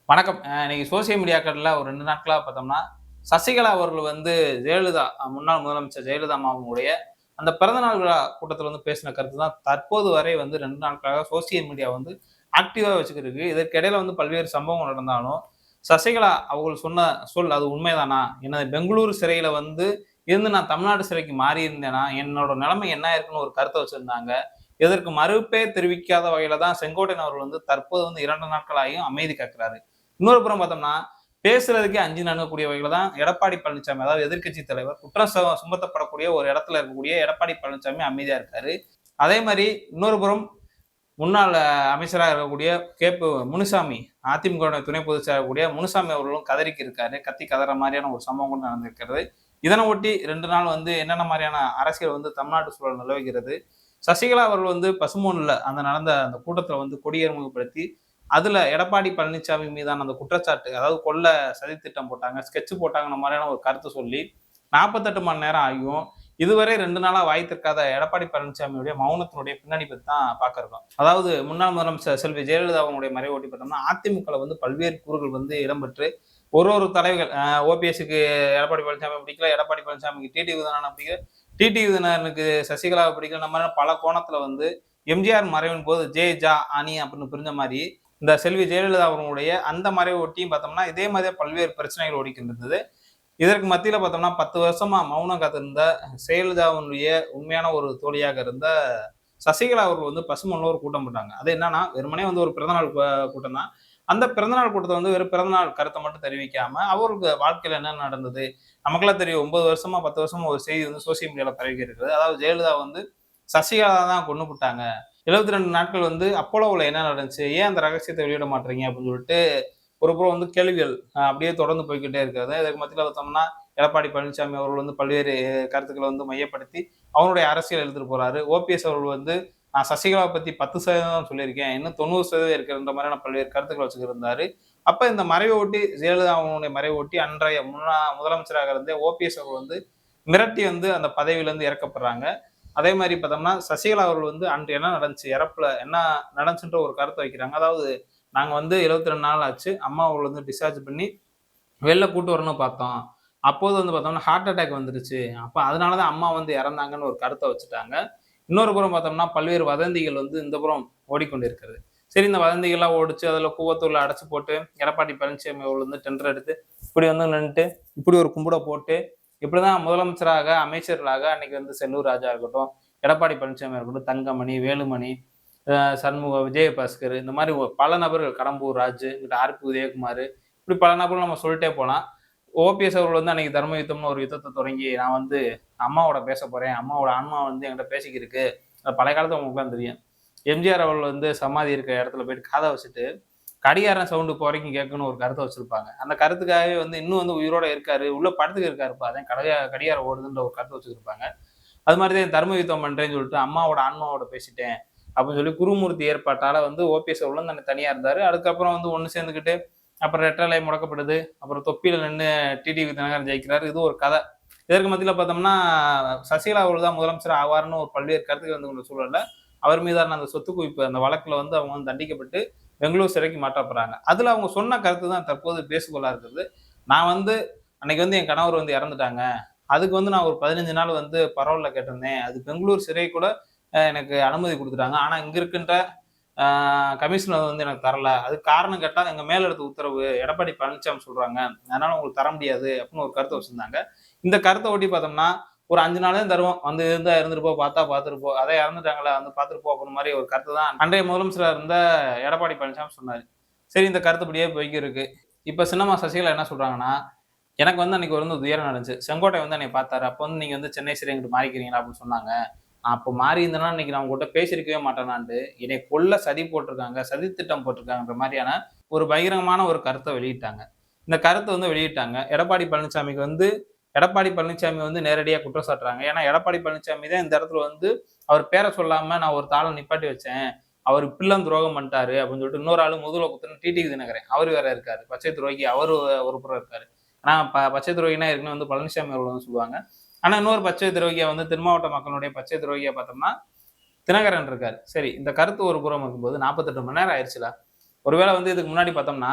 வணக்கம். இன்னைக்கு சோசியல் மீடியாக்கள்ல ஒரு 2 நாட்களா பார்த்தோம்னா, சசிகலா அவர்கள் வந்து ஜெயலலிதா முன்னாள் முதலமைச்சர் ஜெயலலிதா அம்மாவுடைய அந்த பிறந்தநாள் விழா கூட்டத்தில வந்து பேசின கருத்து தான் தற்போது வரை வந்து 2 நாட்களாக சோசியல் மீடியா வந்து ஆக்டிவா வச்சுக்கிட்டு இருக்கு. இதற்கு இடையில வந்து பல்வேறு சம்பவங்கள் நடந்தாலும், சசிகலா அவர்கள் சொன்ன சொல் அது உண்மைதானா? எனது பெங்களூரு சிறையில வந்து இருந்து நான் தமிழ்நாடு சிறைக்கு மாறியிருந்தேனா? என்னோட நிலைமை என்ன ஆயிருக்குன்னு ஒரு கருத்த வச்சிருந்தாங்க. இதற்கு மறுப்பே தெரிவிக்காத வகையில தான் செங்கோட்டையன் அவர்கள் வந்து தற்போது வந்து 2 நாட்களாகியும் அமைதி காக்கிறாரு. இன்னொரு புறம் பார்த்தோம்னா, பேசுறதுக்கே அஞ்சி நடுங்கக்கூடிய வகையில தான் எடப்பாடி பழனிசாமி, அதாவது எதிர்க்கட்சி தலைவர், குற்றம் சுமத்தப்படக்கூடிய ஒரு இடத்துல இருக்கக்கூடிய எடப்பாடி பழனிசாமி அமைதியா இருக்காரு. அதே மாரி இன்னொரு புறம் முன்னாள் அமைச்சராக இருக்கக்கூடிய முனுசாமி, அதிமுகவுடைய துணை பொதுச் செயலர் கூடிய முனுசாமி அவர்களும் கதறிக்கி இருக்காரு. கத்தி கதற மாரியான ஒரு சம்பவம் கூட நடந்திருக்கிறது. இதனை ஒட்டி 2 நாள் வந்து என்னென்ன மாரியான அரசியல் வந்து தமிழ்நாட்டு சூழல் நிலவுகிறது. சசிகலா அவர்கள் வந்து பசும்பொன்ல அந்த நடந்த அந்த கூட்டத்துல வந்து கொடியேறுமுகப்படுத்தி அதுல எடப்பாடி பழனிசாமி மீதான அந்த குற்றச்சாட்டு, அதாவது கொல்ல சதித்திட்டம் போட்டாங்க, ஸ்கெட்ச் போட்டாங்கன்ற மாதிரியான ஒரு கருத்து சொல்லி 48 மணி நேரம் ஆகியும் இதுவரை 2 நாளா வாய் திறக்காத எடப்பாடி பழனிசாமியுடைய மௌனத்தினுடைய பின்னணி பத்தி தான் பார்க்க இருக்கோம். அதாவது முன்னாள் முதலமைச்சர் செல்வி ஜெயலலிதா அவங்களுடைய மறைவை ஒட்டி பார்த்தோம்னா, அதிமுகல வந்து பல்வேறு கூறுகள் வந்து இடம்பெற்று ஒரு தலைவர்கள் ஓபிஎஸ்க்கு எடப்பாடி பழனிசாமி பிடிக்கல, எடப்பாடி பழனிசாமிக்கு டிடிவி தினகரனை பிடிக்கல, டிடிவி தினகரனுக்கு சசிகலாவை பிடிக்கல, நம்ம பல கோணத்துல வந்து எம்ஜிஆர் மறைவின் போது ஜே ஜா அணி அப்படின்னு பிரிஞ்ச மாதிரி இந்த செல்வி ஜெயலலிதா அவர்களுடைய அந்த மறைவை ஒட்டியும் பார்த்தோம்னா இதே மாதிரியே பல்வேறு பிரச்சனைகள் ஓடிக்கின்றது. இதற்கு மத்தியில பார்த்தோம்னா 10 வருஷமா மௌனம் காத்திருந்த ஜெயலலிதாவுடைய உண்மையான ஒரு தோழியாக இருந்த சசிகலா அவர்கள் வந்து பசுமன்ல ஒரு கூட்டம் போட்டாங்க. அது என்னன்னா வெறுமனே வந்து ஒரு பிறந்தநாள் கூட்டம் தான். அந்த பிறந்தநாள் கூட்டத்தை வந்து வெறும் பிறந்தநாள் கருத்தை மட்டும் தெரிவிக்காம அவருக்கு வாழ்க்கையில என்ன நடந்தது, நமக்கெல்லாம் தெரியும் 9 வருஷமா 10 வருஷமா ஒரு செய்தி வந்து சோசியல் மீடியால பரவி இருக்கிறது. அதாவது ஜெயலலிதா வந்து சசிகலா தான் கொன்னு புட்டாங்க. 72 நாட்கள் வந்து அப்போலோவுல என்ன நடந்துச்சு? ஏன் அந்த ரகசியத்தை வெளியிட மாட்றீங்க? அப்படின்னு சொல்லிட்டு ஒரு புறம் வந்து கேள்விகள் அப்படியே தொடர்ந்து போய்க்கிட்டே இருக்கிறது. இதற்கு மத்தியில பார்த்தோம்னா, எடப்பாடி பழனிசாமி அவர்கள் வந்து பல்வேறு கருத்துக்களை வந்து மையப்படுத்தி அவருடைய அரசியல் எடுத்துட்டு போறாரு. ஓபிஎஸ் அவர்கள் வந்து நான் சசிகலாவை பத்தி 10% சொல்லியிருக்கேன். இன்னும் 90% இருக்குன்ற மாதிரியான பல்வேறு கருத்துக்களை வச்சுக்கிருந்தாரு. அப்ப இந்த மறைவை ஒட்டி ஜெயலலிதா அவங்களுடைய மறைவை ஒட்டி அன்றைய முதலமைச்சராக இருந்த ஓபிஎஸ் அவர்கள் வந்து மிரட்டி வந்து அந்த பதவியிலிருந்து இறக்கப்படுறாங்க. அதே மாதிரி பார்த்தோம்னா, சசிகலா அவர்கள் வந்து அன்று என்ன நடந்துச்சு? இறப்புல என்ன நடந்துச்சுன்ற ஒரு கருத்தை வைக்கிறாங்க. அதாவது நாங்க வந்து 72 நாள் ஆச்சு. அம்மா அவங்கள வந்து டிஸ்சார்ஜ் பண்ணி வெளில கூட்டு வரணும்னு பார்த்தோம். அப்போது வந்து பார்த்தோம்னா, ஹார்ட் அட்டாக் வந்துருச்சு. அப்ப அதனால தான் அம்மா வந்து இறந்தாங்கன்னு ஒரு கருத்த வச்சுட்டாங்க. இன்னொரு புறம் பார்த்தோம்னா, பல்வேறு வதந்திகள் வந்து இந்த புறம் ஓடிக்கொண்டிருக்கிறது. சரி இந்த வதந்திகள்லாம் ஓடிச்சு, அதில கூவத்தூர்ல அடைச்சு போட்டு, எடப்பாடி பழனிசாமி அவர்கள் வந்து டெண்டர் எடுத்து, இப்படி வந்து நின்னுட்டு, இப்படி ஒரு கும்பிட போட்டு, இப்படிதான் முதலமைச்சராக, அமைச்சர்களாக அன்னைக்கு வந்து செல்லூர் ராஜா இருக்கட்டும், எடப்பாடி பழனிசாமியா இருக்கட்டும், தங்கமணி, வேலுமணி, சண்முகம், விஜயபாஸ்கர் இந்த மாரி பல நபர்கள், கடம்பூர் ராஜு, இங்கிட்டு ஆர்.பி. உதயகுமார், இப்படி பல நபர்கள் நம்ம சொல்லிட்டே போலாம். ஓபிஎஸ் அவர்கள் வந்து அன்னைக்கு தர்ம யுத்தம்னு ஒரு யுத்தத்த தொடங்கி, நான் வந்து அம்மாவோட பேச போறேன். அம்மாவோட ஆன்மா வந்து என்கிட்ட பேசிக்கிட்டு இருக்கு. அது பழைய காலத்துல உங்களுக்குலாம் தெரியும். எம்ஜிஆர் அவர்கள் வந்து சமாதி இருக்கிற இடத்துல போயிட்டு காத வச்சுட்டு, கடிகாரம் சவுண்ட் இப்போ வரைக்கும் கேட்கும்னு ஒரு கருத்த வச்சிருப்பாங்க. அந்த கருத்துக்காகவே வந்து இன்னும் வந்து உயிரோட இருக்காரு. உள்ள படத்துக்கு இருக்காருப்பா. அதான் கடிகாரம் ஓடுதுன்ற ஒரு கருத்த வச்சிருப்பாங்க. அது மாதிரி தான் தர்ம யுத்தம் பண்றேன்னு சொல்லிட்டு அம்மாவோட ஆன்மாவோட பேசிட்டேன். அப்படின்னு சொல்லி குருமூர்த்தி ஏற்பாட்டால வந்து ஓபிஎஸ் அவர்களும் தனியா இருந்தாரு. அதுக்கப்புறம் வந்து ஒண்ணு சேர்ந்துக்கிட்டு அப்புறம் ரெட்டலை முடக்கப்படுது. அப்புறம் தொப்பியில நின்னு டிடிவி தினகரன் ஜெயிக்கிறாரு. இது ஒரு கதை. இதற்கு மத்தியில பார்த்தோம்னா, சசிகலா அவர்கள் தான் முதலமைச்சர் ஆவார்ன்னு ஒரு பல்வேறு கருத்துக்கள் வந்து கொண்ட சூழல்ல, அவர் மீதான அந்த சொத்து குவிப்பு அந்த வழக்குல வந்து அவங்க வந்து தண்டிக்கப்பட்டு பெங்களூர் சிறைக்கு மாற்றப்படுறாங்க. அதுல அவங்க சொன்ன கருத்து தான் தற்போது பேசுபொருளா இருக்குது. நான் வந்து அன்னைக்கு வந்து என் கணவர் வந்து இறந்துட்டாங்க. அதுக்கு வந்து நான் ஒரு 15 நாள் வந்து பரோல்ல கேட்டிருந்தேன். அது பெங்களூர் சிறை கூட எனக்கு அனுமதி குடுத்துட்டாங்க. ஆனா இங்க இருக்கின்ற கமிஷனர் வந்து எனக்கு தரல. அதுக்கு காரணம் கேட்டா, எங்க மேலிடத்து உத்தரவு எடப்பாடி பழனிசாமி சொல்றாங்க. அதனால உங்களுக்கு தர முடியாது அப்படின்னு ஒரு கருத்த வச்சிருந்தாங்க. இந்த கருத்த ஒட்டி பார்த்தோம்னா, ஒரு 5 நாள் தான் தருவோம். வந்து இருந்தா இருந்துட்டு போ, பார்த்தா பார்த்துட்டு போ. அதே இறந்துட்டாங்களா வந்து பார்த்துட்டு போ அப்படின்ற மாரி ஒரு கருத்து தான் அன்றைய முதலமைச்சரா இருந்த எடப்பாடி பழனிசாமி சொன்னாரு. சரி இந்த கருத்துப்படியே போய்க்கிட்டு இருக்கு. இப்ப சின்னம்மா சசிகலா என்ன சொல்றாங்கன்னா, எனக்கு வந்து அன்னைக்கு வந்து துயரம் நடந்துச்சு. செங்கோட்டை வந்து என்னைய பார்த்தாரு. அப்ப வந்து நீங்க வந்து சென்னை சிறை இங்கிட்டு மாறிக்கிறீங்களா அப்படின்னு சொன்னாங்க. அப்ப மாறி இருந்தேன்னா இன்னைக்கு நான் உங்ககிட்ட பேசியிருக்கவே மாட்டேனான்ட்டு, என்னை கொல்ல சதி போட்டிருக்காங்க, சதி திட்டம் போட்டிருக்காங்கன்ற மாரியான ஒரு பகிரங்கமான ஒரு கருத்த வெளியிட்டாங்க. இந்த கருத்த வந்து வெளியிட்டாங்க. எடப்பாடி பழனிசாமி வந்து நேரடியா குற்றம் சாட்டுறாங்க. ஏன்னா எடப்பாடி பழனிசாமி தான் இந்த இடத்துல வந்து அவர் பேர சொல்லாம நான் ஒரு தாள நிப்பாட்டி வச்சேன். அவர் இப்படிலாம் துரோகம் பண்ணிட்டாரு அப்படின்னு சொல்லிட்டு இன்னொரு ஆளு முதுகுல குத்துன டிடிவி தினகரன். அவரு வேற இருக்காரு. பச்சை துரோகி அவரு ஒரு புறம் இருக்காரு. ஆனா பச்சை துரோகினா ஏற்கனவே வந்து பழனிசாமி அவர்கள் வந்து சொல்லுவாங்க. ஆனா இன்னொரு பச்சை துரோகியா வந்து தென் மாவட்ட மக்களுடைய பச்சை துரோகியா பார்த்தோம்னா தினகரன் இருக்காரு. சரி இந்த கருத்து ஒரு புறம் இருக்கும்போது 48 மணி நேரம் ஆயிடுச்சுல. ஒருவேளை வந்து இதுக்கு முன்னாடி பார்த்தோம்னா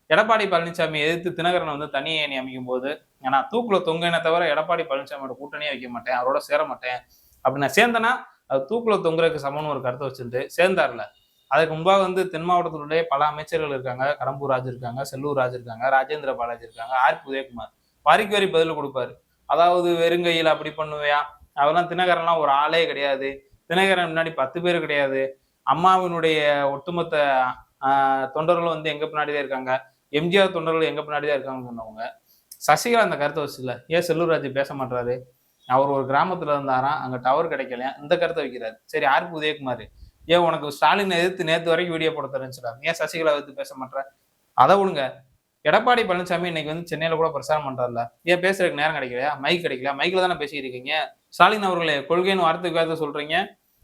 எடப்பாடி பழனிசாமி எதிர்த்து தினகரன் வந்து தனி அணி அமைக்கும் போது, ஏன்னா தூக்குல தொங்கின தவிர எடப்பாடி பழனிசாமியோட கூட்டணியே வைக்க மாட்டேன், அவரோட சேர மாட்டேன். அப்படி நான் சேர்ந்தேன்னா அது தூக்குல தொங்குறதுக்கு சமம்னு ஒரு கருத்தை வச்சுட்டு சேர்ந்தார்ல. அதுக்கு முன்பாக வந்து தென் மாவட்டத்தினுடைய பல அமைச்சர்கள் இருக்காங்க. கடம்பூர் ராஜு இருக்காங்க, செல்லூர் ராஜு இருக்காங்க, ராஜேந்திர பாலாஜி இருக்காங்க, ஆர் உதயகுமார். வரிக்கு வரி பதில் கொடுப்பாரு. அதாவது வெறுங்கையில் அப்படி பண்ணுவியா, அதெல்லாம் தினகரன்லாம் ஒரு ஆளே கிடையாது. தினகரன் முன்னாடி 10 பேர் கிடையாது. அம்மாவினுடைய ஒட்டுமொத்த தொண்டர்களும் வந்து எங்க பின்னாடிதான் இருக்காங்க. எம்ஜிஆர் தொண்டர்கள் எங்க பின்னாடிதான் இருக்காங்கன்னு சொன்னவங்க. சசிகலா அந்த கருத்தை வச்சுல ஏன் செல்லூர் ராஜு பேச மாட்டாரு? அவர் ஒரு கிராமத்துல இருந்தாராம், அங்க டவர் கிடைக்கலையா, இந்த கருத்தை வைக்கிறாரு. சரி, ஆர் உதயகுமார், ஏன் உனக்கு ஸ்டாலின் எதிர்த்து நேத்து வரைக்கும் வீடியோ போட தெரிஞ்சுட்டாங்க, ஏன் சசிகலா எதிர்த்து பேச மாட்டேற? அதை விடுங்க. எடப்பாடி பழனிசாமி இன்னைக்கு வந்து சென்னையில கூட பிரச்சாரம் பண்றாருல, ஏன் பேசுறதுக்கு நேரம் கிடைக்கலையா? மைக் கிடைக்கல, மைக்ல தானே பேசிட்டு இருக்கீங்க. ஸ்டாலின் அவர்களே, கொள்கைன்னு வார்த்தைக்கு வார்த்தை சொல்றீங்க,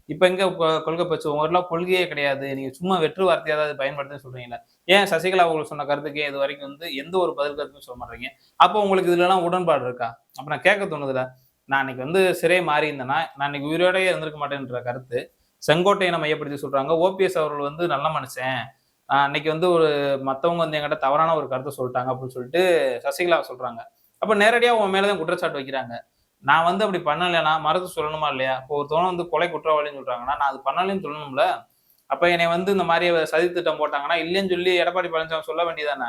இப்ப எங்க கொள்கை பச்சு உங்க கொள்கையே கிடையாது, நீங்க சும்மா வெற்று வார்த்தையா ஏதாவது பயன்படுத்தி சொல்றீங்களா? ஏன் சசிகலா அவர்கள் சொன்ன கருத்துக்கு இது வரைக்கும் வந்து எந்த ஒரு பதில் கருத்தும் சொல்ல மாட்டீங்க? அப்போ உங்களுக்கு இதுல எல்லாம் உடன்பாடு இருக்கா? அப்ப நான் கேட்க தோணுதுல, நான் இன்னைக்கு வந்து சிறை மாறி இருந்தேன்னா நான் இன்னைக்கு உயிரோடய இருந்திருக்க மாட்டேன்ற கருத்து செங்கோட்டையனை மையப்படுத்தி சொல்றாங்க. ஓபிஎஸ் அவர்கள் வந்து நல்ல மனுஷன், அன்னைக்கு வந்து ஒரு மத்தவங்க வந்து என்கிட்ட தவறான ஒரு கருத்தை சொல்லிட்டாங்க அப்படின்னு சொல்லிட்டு சசிகலா சொல்றாங்க. அப்ப நேரடியா உன் மேலதான் குற்றச்சாட்டு வைக்கிறாங்க. நான் வந்து அப்படி பண்ணலைன்னா மறுத்து சொல்லணுமா இல்லையா? இப்போ ஒருத்தவங்க வந்து கொலை குற்றவாளின்னு சொல்றாங்கன்னா நான் அது பண்ணலன்னு சொல்லணும்ல. அப்ப என்னை வந்து இந்த மாதிரி சதி திட்டம் போட்டாங்கன்னா இல்லைன்னு சொல்லி எடப்பாடி பழனிசாமி சொல்ல வேண்டியதானே?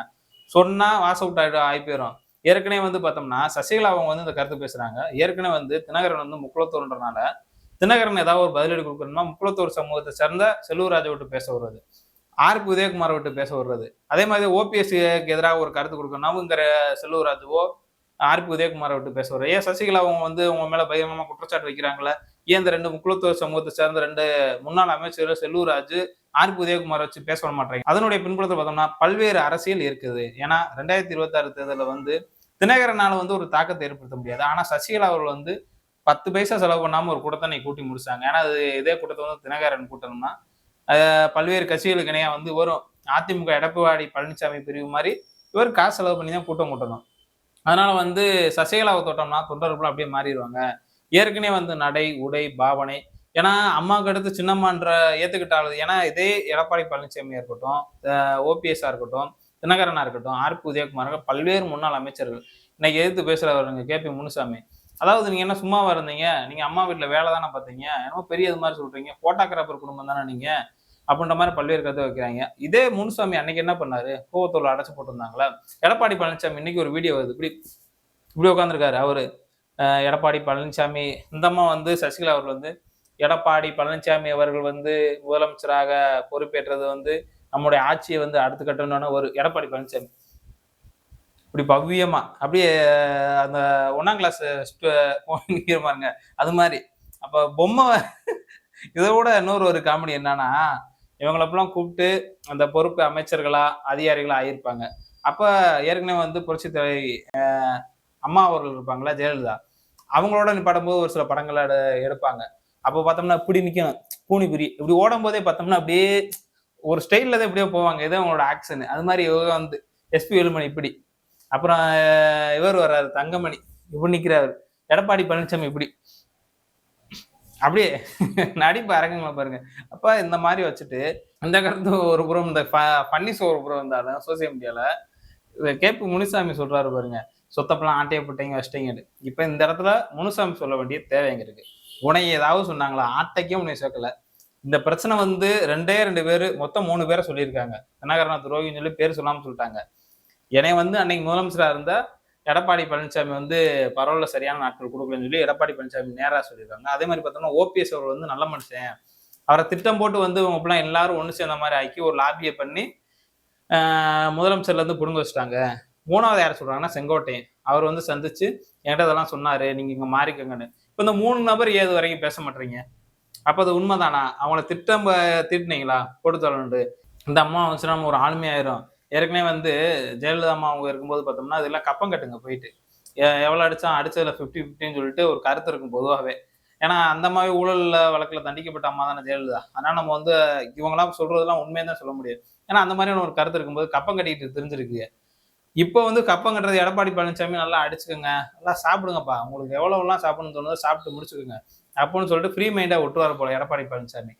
சொன்னா வாச விட்டு ஆகி போயிடும். ஏற்கனவே வந்து பார்த்தோம்னா சசிகலா அவங்க வந்து இந்த கருத்து பேசுறாங்க. ஏற்கனவே வந்து தினகரன் வந்து முக்குளத்தூர்ன்றனால தினகரன் ஏதாவது ஒரு பதிலடி கொடுக்கணும்னா முக்குளத்தூர் சமூகத்தை சேர்ந்த செல்லூர் ராஜை விட்டு பேச வருவது, ஆர் உதயகுமாரை விட்டு பேச வருவது. அதே மாதிரி ஓபிஎஸ்க்கு எதிராக ஒரு கருத்து கொடுக்கணும்ங்கிற செல்லூர் ராஜுவோ ஆர் உதயகுமாரை விட்டு பேச வருவது. ஏன் சசிகலா அவங்க வந்து உங்க மேல பகிரங்கமா குற்றச்சாட்டு வைக்கிறாங்களே, ஏன் இந்த 2 முக்குளத்தூர் சமூகத்தை சேர்ந்த 2 முன்னாள் அமைச்சர்கள் செல்லூர் ராஜு, ஆர் உதயகுமார் வச்சு பேச வர மாட்டாங்க. அதனுடைய பின்புலத்தை பார்த்தோம்னா பல்வேறு அரசியல் இருக்குது. ஏன்னா 2026 தேர்தலில் வந்து தினகரனால வந்து ஒரு தாக்கத்தை ஏற்படுத்த முடியாது. ஆனா சசிகலா அவர்கள் வந்து 10 பைசா செலவு பண்ணாம ஒரு கூட்டத்தை கூட்டி முடிச்சாங்க. ஏன்னா அது இதே கூட்டத்தை வந்து தினகரன் கூட்டணும்னா பல்வேறு கட்சிகளுக்கு இணையா வந்து வரும். அதிமுக எடப்பாடி பழனிசாமி பிரிவு மாதிரி இவர் காசு செலவு பண்ணி தான் கூட்டம் கூட்டணும். அதனால வந்து சசிகலாவை தொட்டோம்னா தொண்டர்கள் அப்படியே மாறிடுவாங்க. ஏற்கனவே வந்து நடை, உடை, பாவனை, ஏன்னா அம்மாவுக்கு அடுத்து சின்னம்மான்ற ஏத்துக்கிட்டாலும், ஏன்னா இதே எடப்பாடி பழனிசாமியா இருக்கட்டும், ஓபிஎஸ்ஆ இருக்கட்டும், தினகரனா இருக்கட்டும், ஆர் உதயகுமார், பல்வேறு முன்னாள் அமைச்சர்கள் இன்னைக்கு எதிர்த்து பேசுறவருங்க கேபி முனுசாமி. அதாவது நீங்க என்ன சும்மாவா இருந்தீங்க? நீங்க அம்மா வீட்டுல வேலை தானே பார்த்தீங்க, என்னமோ பெரிய இது மாதிரி சொல்றீங்க, போட்டோகிராஃபர் குடும்பம் தானே நீங்க அப்படின்ற மாதிரி பல்வேறு கருத்தை வைக்கிறாங்க. இதே முனுசாமி அன்னைக்கு என்ன பண்ணாரு? கோவத்தூர்ல அடைச்சு போட்டிருந்தாங்களா? எடப்பாடி பழனிசாமி இன்னைக்கு ஒரு வீடியோ வருது, இப்படி இப்படி உட்காந்துருக்காரு அவரு. எடப்பாடி பழனிசாமி, இந்த அம்மா வந்து சசிகலா அவர்கள் வந்து எடப்பாடி பழனிசாமி அவர்கள் வந்து முதலமைச்சராக பொறுப்பேற்றது வந்து நம்முடைய ஆட்சியை வந்து அடுத்து கட்டணும்னு ஒரு எடப்பாடி பழனிசாமி இப்படி பவ்யமா அப்படியே அந்த 1ஆம் கிளாஸ் பாருங்க அது மாதிரி. அப்ப பொம்மை இதை விட இன்னொரு ஒரு காமெடி என்னன்னா, இவங்களப்பெல்லாம் கூப்பிட்டு அந்த பொறுப்பு அமைச்சர்களா அதிகாரிகளா ஆகியிருப்பாங்க. அப்ப ஏற்கனவே வந்து புரட்சி தலைவி அம்மா அவர்கள் இருப்பாங்களா, ஜெயலலிதா, அவங்களோட நிப்பாடும் போது ஒரு சில படங்களை எடுப்பாங்க. அப்போ பார்த்தோம்னா இப்படி நிக்கணும், பூனிபுரி இப்படி ஓடும் போதே பார்த்தோம்னா அப்படியே ஒரு ஸ்டைல்ல தான் இப்படியே போவாங்க. இதே அவங்களோட ஆக்ஷன். அது மாதிரி இவங்க வந்து எஸ்பி வேலுமணி இப்படி, அப்புறம் இவர் வர்றாரு தங்கமணி இப்படி நிக்கிறாரு, எடப்பாடி பழனிசாமி இப்படி அப்படியே நடிப்பு அரங்கங்களை பாருங்க. அப்ப இந்த மாதிரி வச்சுட்டு இந்த கருத்து ஒரு புறம், இந்த பன்னிஸ் ஒரு புறம் இருந்தாலும் சோசியல் மீடியால கேபி முனுசாமி சொல்றாரு பாருங்க, சொத்தப்பெல்லாம் ஆட்டையை போட்டீங்க வச்சிட்டீங்கன்னு. இப்ப இந்த இடத்துல முனுசாமி சொல்ல வேண்டிய தேவைங்க இருக்கு. உனைய ஏதாவது சொன்னாங்களா? ஆட்டைக்கே உன்னை சேர்க்கல. இந்த பிரச்சனை வந்து 2 பேரு, மொத்தம் 3 பேரை சொல்லியிருக்காங்க. தினகரனா துரோகின்னு சொல்லி பேர் சொல்லாம சொல்லிட்டாங்க. என்னை வந்து அன்னைக்கு முதலமைச்சரா இருந்த எடப்பாடி பழனிசாமி வந்து பரவாயில்ல சரியான நாட்கள் கொடுக்கலன்னு சொல்லி எடப்பாடி பழனிசாமி நேரா சொல்லியிருக்காங்க. அதே மாதிரி பார்த்தோம்னா ஓபிஎஸ் அவர் வந்து நல்ல மனுஷன், அவரை திட்டம் போட்டு வந்து இவங்க எல்லாரும் ஒண்ணு சேர்ந்த மாதிரி ஆக்கி ஒரு லாபியை பண்ணி முதலமைச்சர்ல இருந்து புடுங்க வச்சுட்டாங்க. 3வது யார் சொல்றாங்கன்னா செங்கோட்டையன். அவர் வந்து சந்திச்சு என்கிட்ட இதெல்லாம் சொன்னாரு, நீங்க இங்க மாறிக்கங்கன்னு. இப்ப இந்த 3 நபர் ஏது வரைக்கும் பேச மாட்டீங்க? அப்ப அது உண்மைதானா? அவங்கள திட்டினீங்களா போட்டு தரணுண்டு? இந்த அம்மா வந்துச்சுன்னா நம்ம ஒரு ஆளுமையாயிரும். ஏற்கனவே வந்து ஜெயலலிதா அம்மா அவங்க இருக்கும்போது பார்த்தோம்னா அதெல்லாம் கப்பம் கட்டுங்க போயிட்டு, எவ்வளவு அடிச்சதுல 50-50ன்னு சொல்லிட்டு ஒரு கருத்து இருக்கும் பொதுவாகவே. ஏன்னா அந்த மாதிரி ஊழல் வழக்குல தண்டிக்கப்பட்ட அம்மா தானே ஜெயலலிதா. அதனால நம்ம வந்து இவங்களாம் சொல்றதெல்லாம் உண்மைன்னு தான் சொல்ல முடியாது. ஏன்னா அந்த மாதிரியான ஒரு கருத்து இருக்கும்போது கப்பம் கட்டிட்டு தெரிஞ்சிருக்கு. இப்போ வந்து கப்பம் கட்டுறது எடப்பாடி பழனிசாமி, நல்லா அடிச்சுக்கோங்க, நல்லா சாப்பிடுங்கப்பா, உங்களுக்கு எவ்வளவுலாம் சாப்பிடணும்னு தோணுதோ சாப்பிட்டு முடிச்சுக்கோங்க அப்படின்னு சொல்லிட்டு ஃப்ரீ மைண்டா விட்டுவாரு போல எடப்பாடி பழனிசாமி.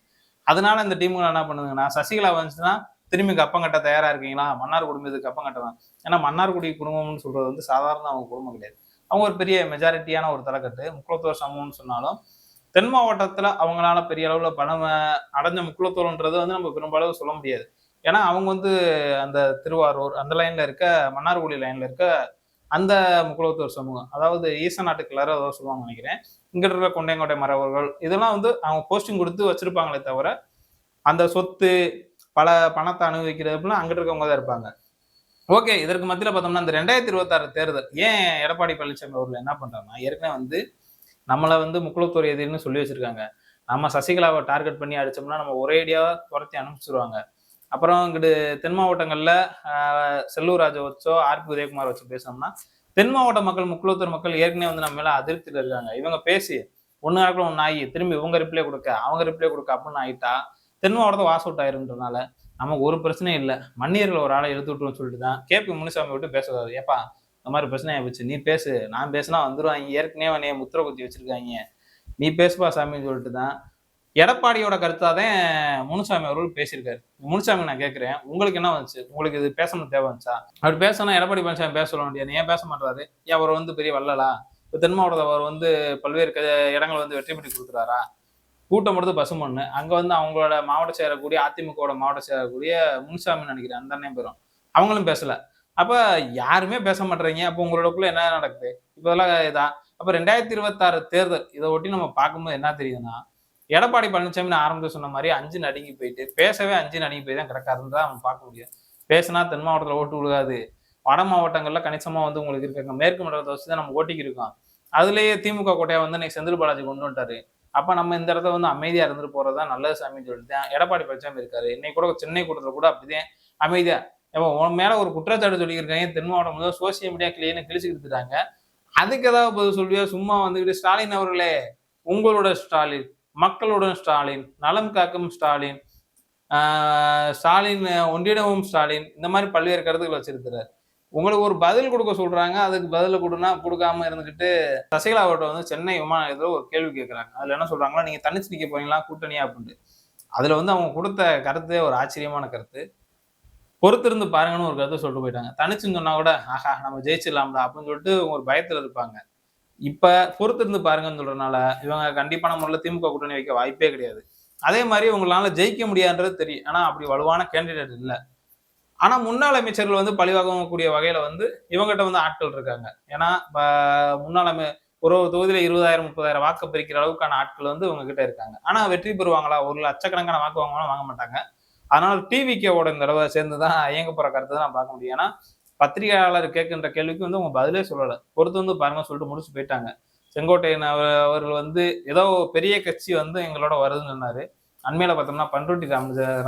அதனால இந்த டீமுங்க என்ன பண்ணுதுங்கன்னா, சசிகலா வந்துச்சுன்னா திரும்பி கப்பம் கட்ட தயாரா இருக்கீங்களா? மன்னார் குடும்பத்துக்கு கப்பம் கட்டலாம். ஏன்னா மன்னார்குடி குடும்பம்னு சொல்றது வந்து சாதாரண அவங்க குடும்பம் கிடையாது. அவங்க ஒரு பெரிய மெஜாரிட்டியான ஒரு தலைக்கட்டு. முக்குலத்தோர் சமூகம்னு சொன்னாலும், தென் மாவட்டத்துல அவங்களால பெரிய அளவுல பணம் அடைஞ்ச முக்குலத்தோர்ன்றது வந்து நம்ம பெரும்பாலும் சொல்ல முடியாது. ஏன்னா அவங்க வந்து அந்த திருவாரூர் அந்த லைன்ல இருக்க மன்னார்குடி லைன்ல இருக்க அந்த முக்குலத்தோர் சமூகம். அதாவது ஈச நாட்டு கிளறோ ஏதோ சொல்லுவாங்கன்னு நினைக்கிறேன். இங்கிட்டு இருக்க கொண்டையங்கோட்டை மறவர்கள் இதெல்லாம் வந்து அவங்க போஸ்டிங் குடுத்து வச்சிருப்பாங்களே தவிர, அந்த சொத்து, பல பணத்த அனுபவிக்கிறது அப்படிலாம் அங்கிட்டு இருக்கவங்க தான் இருப்பாங்க. ஓகே. இதற்கு மத்தியில பார்த்தோம்னா, இந்த 2026 தேர்தல் ஏன் எடப்பாடி பழனிசாமி அவர்கள் என்ன பண்றாருன்னா, ஏற்கனவே வந்து நம்மள வந்து முக்குலத்தோர் எதிரின்னு சொல்லி வச்சிருக்காங்க. நம்ம சசிகலாவ டார்கெட் பண்ணி அடிச்சோம்னா, நம்ம ஒரேடியா தொரத்தி அனுப்பிச்சுருவாங்க. அப்புறம் இங்கிட்டு தென் மாவட்டங்கள்ல அ செல்லூர் ராஜூ வச்சோ, ஆர்.பி. உதயகுமார் வச்சு பேசினோம்னா, தென் மாவட்ட மக்கள், முக்குலத்தோர் மக்கள் ஏற்கனவே வந்து நம்ம மேல அதிருப்தியில இருக்காங்க. இவங்க பேசி, ஒண்ணு ஆகல ஒண்ணு ஆகி, திரும்பி இவங்க ரிப்ளை குடுக்க, அவங்க ரிப்ளை குடுக்க அப்படின்னு ஆயிட்டா, தென் மாவட்டத்த வாஸ் அவுட் ஆயிரும்ன்றனால, நமக்கு ஒரு பிரச்சனையும் இல்ல. மன்னியர்கள ஒரு ஆள இழுத்து விட்டுருவோம்னு சொல்லிட்டு தான், கே.பி. முனுசாமி விட்டு பேசக்கூடாது. "ஏப்பா இந்த மாரி பிரச்சனை ஆயிப்போச்சு. நீ பேசு. நான் பேசினா வந்துருவாய்ங்க. ஏற்கனவே என்னைய முத்திர குத்தி வச்சிருக்காய்ங்க. நீ பேசுப்பா சாமின்னு" சொல்லிட்டு தான் எடப்பாடியோட கருத்தா தான் முனுசாமி அவர்கள் பேசியிருக்காரு. முனுசாமி நான் கேட்கிறேன், உங்களுக்கு என்ன வந்துச்சு? உங்களுக்கு இது பேசணும்னு தேவை வந்துச்சா? அவர் பேசணும்னா எடப்பாடி பழனிசாமி பேச சொல்ல வேண்டியது. ஏன் பேச மாட்றாரு? ஏன் அவர் வந்து பெரிய வள்ளலா? இப்ப தென் மாவட்டத்துல அவர் வந்து பல்வேறு இடங்கள் வந்து வெற்றி பெற்று குடுக்குறாரா? கூட்டம் போடுறது பசுமொன்னு. அங்க வந்து அவங்களோட மாவட்டம் சேரக்கூடிய அதிமுகவோட மாவட்டம் சேரக்கூடிய முனுசாமின்னு நினைக்கிறேன். அந்த அண்ணன் பேரும். அவங்களும் பேசல. அப்ப யாருமே பேச மாட்றீங்க. அப்ப உங்களுக்குள்ள என்ன நடக்குது? இப்ப இதெல்லாம் இதா? அப்ப 2026 தேர்தல் இத ஒட்டி நம்ம பார்க்கும்போது என்ன தெரியுதுன்னா, எடப்பாடி பழனிசாமின்னு ஆரம்பத்துல சொன்ன மாரி 5 நடுங்கி போயிட்டு, பேசவே 5 நடுங்கி போய் தான் கிடக்காருன்னு தான் நம்ம பார்க்க முடியும். பேசினா தென் மாவட்டத்துல ஓட்டு விழுகாது. வட மாவட்டங்கள்ல கணிசமா வந்து உங்களுக்கு இருக்காங்க. மேற்கு மண்டலத்த வச்சு தான் நம்ம ஓட்டிக்கு இருக்கோம். அதுலயே திமுக கோட்டையா வந்து இன்னைக்கு செந்தில் பாலாஜி கொண்டு வந்துட்டாரு. அப்ப நம்ம இந்த இடத்துல வந்து அமைதியா இருந்துட்டு போறது தான் நல்லது சாமின்னு சொல்லிட்டு தான் எடப்பாடி பழனிசாமி இருக்காரு. இன்னைக்கு கூட சென்னை கூட்டத்துல கூட அப்படிதான் அமைதியா ஏப்பா உன் மேல ஒரு குற்றச்சாட்டு சொல்லியிருக்காங்க. தென் மாவட்டம் முதல்ல சோசியல் மீடியா கிழிச்சுக்கிட்டு இருக்காங்க. அதுக்கு ஏதாவது பதில் சொல்லியோ சும்மா வந்துகிட்டு ஸ்டாலின் அவர்களே, உங்களோட ஸ்டாலின், மக்களுடன் ஸ்டாலின், நலம் காக்கும் ஸ்டாலின், ஸ்டாலின் ஒன்றிடவும் ஸ்டாலின் இந்த மாதிரி பல்வேறு கருத்துக்கள் வச்சிருக்கிறார். உங்களுக்கு ஒரு பதில் கொடுக்க சொல்றாங்க. அதுக்கு பதில குடுனா குடுக்காம இருந்துகிட்டு சசிகலாவிட்ட வந்து சென்னை விமான நிலையத்துல ஒரு கேள்வி கேட்கிறாங்க. அதுல என்ன சொல்றாங்கன்னா, நீங்க தனிச்சு நிக்க போறீங்களா? கூட்டணியா? அப்படின்ட்டு. அதுல வந்து அவங்க குடுத்த கருத்தே ஒரு ஆச்சரியமான கருத்து. பொறுத்திருந்து பாருங்கன்னு ஒரு கருத்த சொல்லிட்டு போயிட்டாங்க. தனிச்சுன்னு சொன்னா கூட, ஆஹா நம்ம ஜெயிச்சிடலாம்டா அப்படின்னு சொல்லிட்டு ஒரு பயத்துல இருப்பாங்க. இப்ப பொறுத்திருந்து பாருங்கன்னு சொல்றதுனால, இவங்க கண்டிப்பான முறையில திமுக கூட்டணி வைக்க வாய்ப்பே கிடையாது. அதே மாரி உங்களால ஜெயிக்க முடியாதுன்றது தெரியும். ஆனா அப்படி வலுவான கேண்டிடேட் இல்ல. ஆனா முன்னாள் அமைச்சர்கள் வந்து பழிவாங்கக்கூடிய வகையில வந்து இவங்ககிட்ட வந்து ஆட்கள் இருக்காங்க. ஏன்னா முன்னாள் ஒரு தொகுதியில 20,000 30,000 வாக்கு பிரிக்கிற அளவுக்கான ஆட்கள் வந்து இவங்க கிட்ட இருக்காங்க. ஆனா வெற்றி பெறுவாங்களா? ஒரு லட்சக்கணக்கான வாக்கு வாங்குவாங்களா? வாங்க மாட்டாங்க. அதனால டிவிகேவோட இந்த தடவ சேர்ந்து தான் இயங்க போற கருத்தை தான் நான் பார்க்க முடியும். ஏன்னா பத்திரிகையாளர் கேட்கின்ற கேள்விக்கு வந்து அவங்க பதிலே சொல்லல. பொறுத்து வந்து பாருங்க சொல்லிட்டு முடிச்சு போயிட்டாங்க. செங்கோட்டையன் அவர்கள் வந்து ஏதோ பெரிய கட்சி வந்து எங்களோட வருதுன்னு சொன்னாரு. அண்மையில பார்த்தோம்னா பண்ருட்டி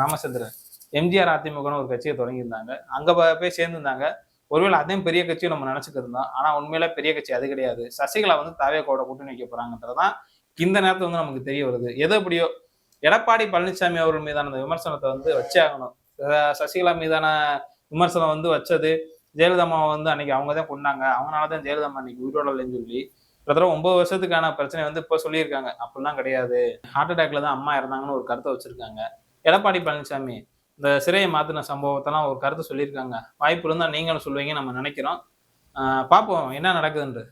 ராமச்சந்திரன் எம்ஜிஆர் அதிமுகன்னு ஒரு கட்சியை தொடங்கியிருந்தாங்க. அங்க போய் சேர்ந்திருந்தாங்க. ஒருவேளை அதையும் பெரிய கட்சியும் நம்ம நினைச்சுக்கிட்டு இருந்தோம். ஆனா உண்மையில பெரிய கட்சி அது கிடையாது. சசிகலா வந்து தாவேக்காவோட கூட்டணி வைக்க போறாங்கன்றதுதான் இந்த நேரத்துல வந்து நமக்கு தெரிய வருது. எது எப்படியோ எடப்பாடி பழனிசாமி அவர்கள் மீதான அந்த விமர்சனத்தை வந்து வச்சே ஆகணும். சசிகலா மீதான விமர்சனம் வந்து வச்சது ஜெயலலிதா அம்மாவை வந்து அன்னைக்கு அவங்க தான் கொண்டாங்க. அவங்களாலதான் ஜெயலலிதா அம்மா அன்னைக்கு உயிரோட இல்லைன்னு சொல்லி கிட்டத்தட்ட 9 வருஷத்துக்கான பிரச்சனை வந்து இப்ப சொல்லியிருக்காங்க. அப்படிலாம் கிடையாது. ஹார்ட் அட்டாக்ல தான் அம்மா இறந்தாங்கன்னு ஒரு கருத்தை வச்சிருக்காங்க. எடப்பாடி பழனிசாமி இந்த சிறையை மாத்தின சம்பவத்தெல்லாம் ஒரு கருத்து சொல்லியிருக்காங்க. வாய்ப்பு இருந்தா நீங்களும் சொல்லுவீங்கன்னு நம்ம நினைக்கிறோம். பார்ப்போம் என்ன நடக்குதுன்று.